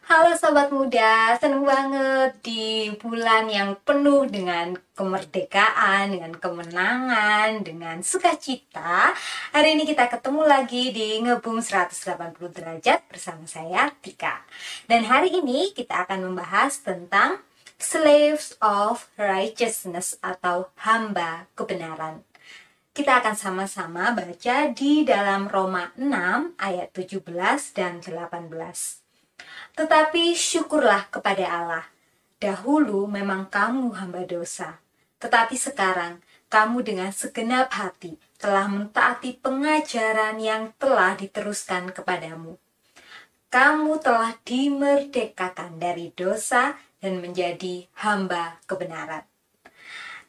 Halo Sobat Muda, seneng banget di bulan yang penuh dengan kemerdekaan, dengan kemenangan, dengan sukacita. Hari ini kita ketemu lagi di Ngebum 180 derajat bersama saya, Tika. Dan hari ini kita akan membahas tentang Slaves of Righteousness atau hamba kebenaran. Kita akan sama-sama baca di dalam Roma 6 ayat 17 dan 18. Tetapi syukurlah kepada Allah. Dahulu memang kamu hamba dosa, tetapi sekarang kamu dengan segenap hati telah mentaati pengajaran yang telah diteruskan kepadamu. Kamu telah dimerdekakan dari dosa dan menjadi hamba kebenaran.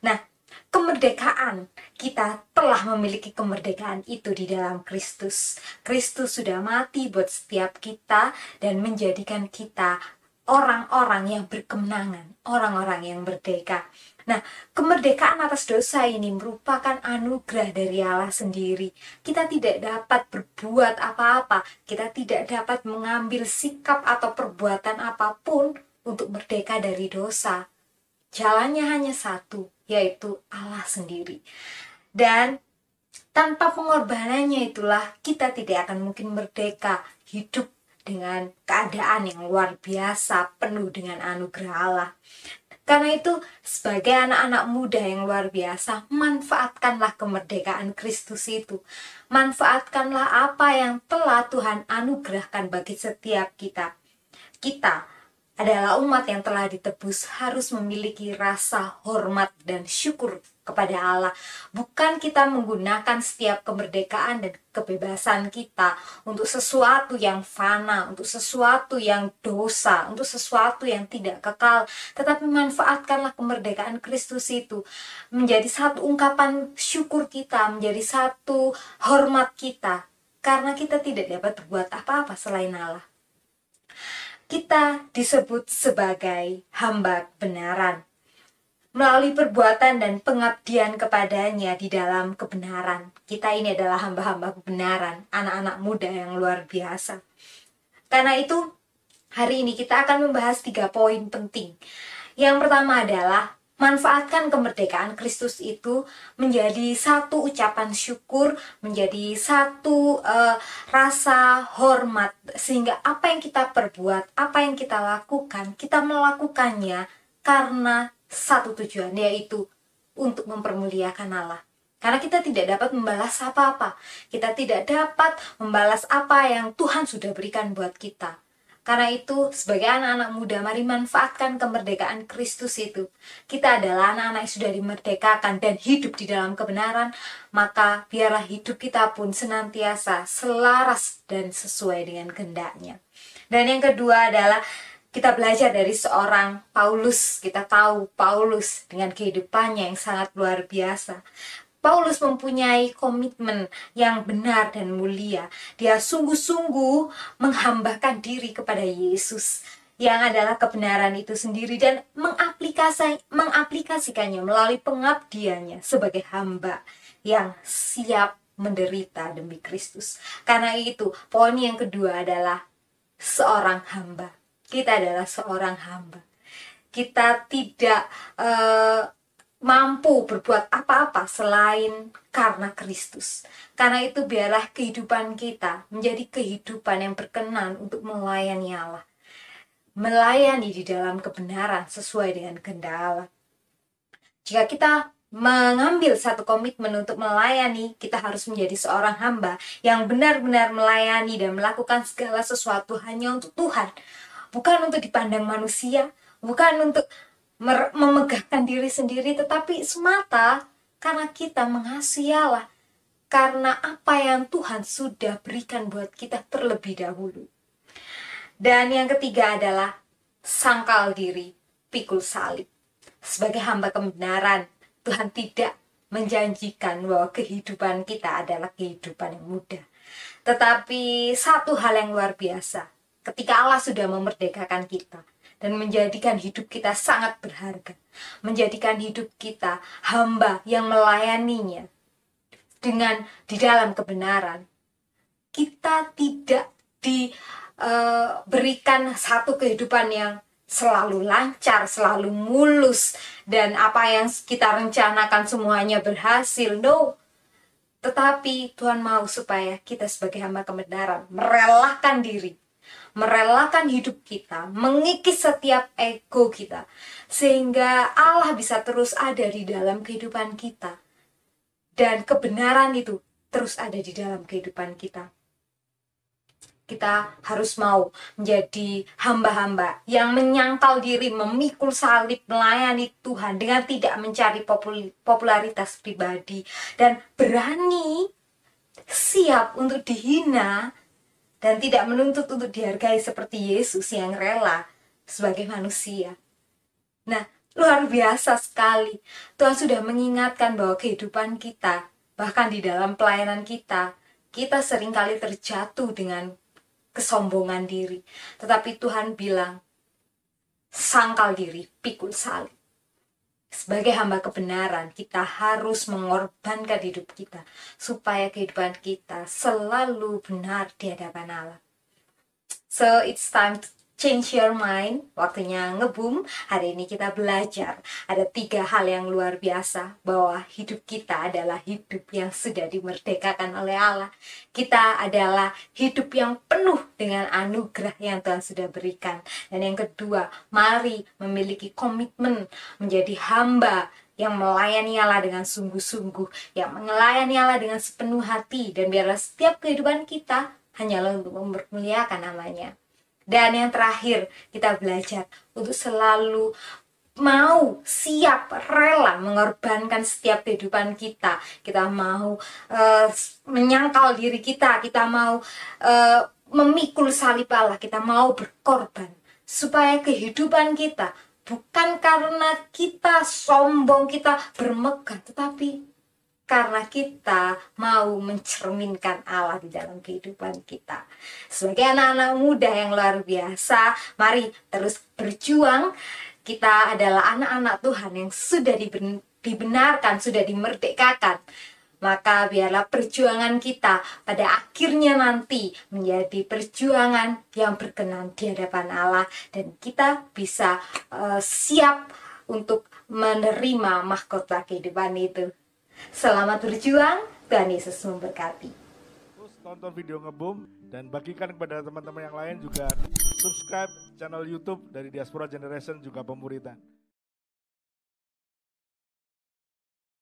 Nah, kemerdekaan, kita telah memiliki kemerdekaan itu di dalam Kristus. Kristus sudah mati buat setiap kita dan menjadikan kita orang-orang yang berkemenangan, orang-orang yang merdeka. Nah, kemerdekaan atas dosa ini merupakan anugerah dari Allah sendiri. Kita tidak dapat berbuat apa-apa, kita tidak dapat mengambil sikap atau perbuatan apapun untuk merdeka dari dosa. Jalannya hanya satu, yaitu Allah sendiri. Dan tanpa pengorbanannya itulah kita tidak akan mungkin merdeka, hidup dengan keadaan yang luar biasa, penuh dengan anugerah Allah. Karena itu, sebagai anak-anak muda yang luar biasa, manfaatkanlah kemerdekaan Kristus itu. Manfaatkanlah apa yang telah Tuhan anugerahkan bagi setiap kita. Kita adalah umat yang telah ditebus, harus memiliki rasa hormat dan syukur kepada Allah. Bukan kita menggunakan setiap kemerdekaan dan kebebasan kita untuk sesuatu yang fana, untuk sesuatu yang dosa, untuk sesuatu yang tidak kekal. Tetapi manfaatkanlah kemerdekaan Kristus itu menjadi satu ungkapan syukur kita, menjadi satu hormat kita. Karena kita tidak dapat berbuat apa-apa selain Allah. Kita disebut sebagai hamba kebenaran melalui perbuatan dan pengabdian kepadanya di dalam kebenaran. Kita ini adalah hamba-hamba kebenaran, anak-anak muda yang luar biasa. Karena itu, hari ini kita akan membahas 3 poin penting. Yang pertama adalah manfaatkan kemerdekaan Kristus itu menjadi satu ucapan syukur, menjadi satu rasa hormat, sehingga apa yang kita perbuat, apa yang kita lakukan, kita melakukannya karena satu tujuan, yaitu untuk mempermuliakan Allah. Karena kita tidak dapat membalas apa-apa, kita tidak dapat membalas apa yang Tuhan sudah berikan buat kita. Karena itu, sebagai anak-anak muda, mari manfaatkan kemerdekaan Kristus itu. Kita adalah anak-anak yang sudah dimerdekakan dan hidup di dalam kebenaran, maka biarlah hidup kita pun senantiasa selaras dan sesuai dengan kehendaknya. Dan yang kedua adalah kita belajar dari seorang Paulus. Kita tahu Paulus dengan kehidupannya yang sangat luar biasa. Paulus mempunyai komitmen yang benar dan mulia. Dia sungguh-sungguh menghambakan diri kepada Yesus yang adalah kebenaran itu sendiri dan mengaplikasikannya melalui pengabdiannya sebagai hamba yang siap menderita demi Kristus. Karena itu, poin yang kedua adalah seorang hamba. Kita adalah seorang hamba. Kita tidak mampu berbuat apa-apa selain karena Kristus. Karena itu biarlah kehidupan kita menjadi kehidupan yang berkenan untuk melayani Allah. Melayani di dalam kebenaran sesuai dengan kehendak Allah. Jika kita mengambil satu komitmen untuk melayani, kita harus menjadi seorang hamba yang benar-benar melayani dan melakukan segala sesuatu hanya untuk Tuhan. Bukan untuk dipandang manusia, bukan untuk memegahkan diri sendiri, tetapi semata karena kita mengasihi Allah, karena apa yang Tuhan sudah berikan buat kita terlebih dahulu. Dan yang ketiga adalah sangkal diri, pikul salib. Sebagai hamba kebenaran, Tuhan tidak menjanjikan bahwa kehidupan kita adalah kehidupan yang mudah. Tetapi satu hal yang luar biasa, ketika Allah sudah memerdekakan kita dan menjadikan hidup kita sangat berharga, menjadikan hidup kita hamba yang melayaninya dengan di dalam kebenaran, kita tidak berikan satu kehidupan yang selalu lancar, selalu mulus, dan apa yang kita rencanakan semuanya berhasil. No. Tetapi Tuhan mau supaya kita sebagai hamba kebenaran merelakan diri, merelakan hidup kita, mengikis setiap ego kita, sehingga Allah bisa terus ada di dalam kehidupan kita, dan kebenaran itu terus ada di dalam kehidupan kita. Kita harus mau menjadi hamba-hamba yang menyangkal diri, memikul salib, melayani Tuhan dengan tidak mencari popularitas pribadi, dan berani siap untuk dihina dan tidak menuntut untuk dihargai seperti Yesus yang rela sebagai manusia. Nah, luar biasa sekali. Tuhan sudah mengingatkan bahwa kehidupan kita, bahkan di dalam pelayanan kita seringkali terjatuh dengan kesombongan diri. Tetapi Tuhan bilang, sangkal diri, pikul salib. Sebagai hamba kebenaran, kita harus mengorbankan hidup kita supaya kehidupan kita selalu benar di hadapan Allah. So it's time to change your mind. Waktunya ngebum. Hari ini kita belajar ada 3 hal yang luar biasa, bahwa hidup kita adalah hidup yang sudah dimerdekakan oleh Allah. Kita adalah hidup yang penuh dengan anugerah yang Tuhan sudah berikan. Dan yang kedua, mari memiliki komitmen menjadi hamba yang melayani Allah dengan sungguh-sungguh, yang melayani Allah dengan sepenuh hati, dan biarlah setiap kehidupan kita hanyalah untuk mempermuliakan namanya. Dan yang terakhir, kita belajar untuk selalu mau, siap, rela mengorbankan setiap kehidupan kita. Kita mau menyangkal diri kita mau memikul salib Allah, kita mau berkorban supaya kehidupan kita bukan karena kita sombong, kita bermegah, tetapi karena kita mau mencerminkan Allah di dalam kehidupan kita. Sebagai anak-anak muda yang luar biasa, mari terus berjuang. Kita adalah anak-anak Tuhan yang sudah dibenarkan, sudah dimerdekakan. Maka biarlah perjuangan kita pada akhirnya nanti menjadi perjuangan yang berkenan di hadapan Allah, dan kita bisa siap untuk menerima mahkota kehidupan itu. Selamat berjuang, Tuhan Yesus memberkati. Terus tonton video Ngebum dan bagikan kepada teman-teman yang lain, juga subscribe channel YouTube dari Diaspora Generation juga Pemuritan.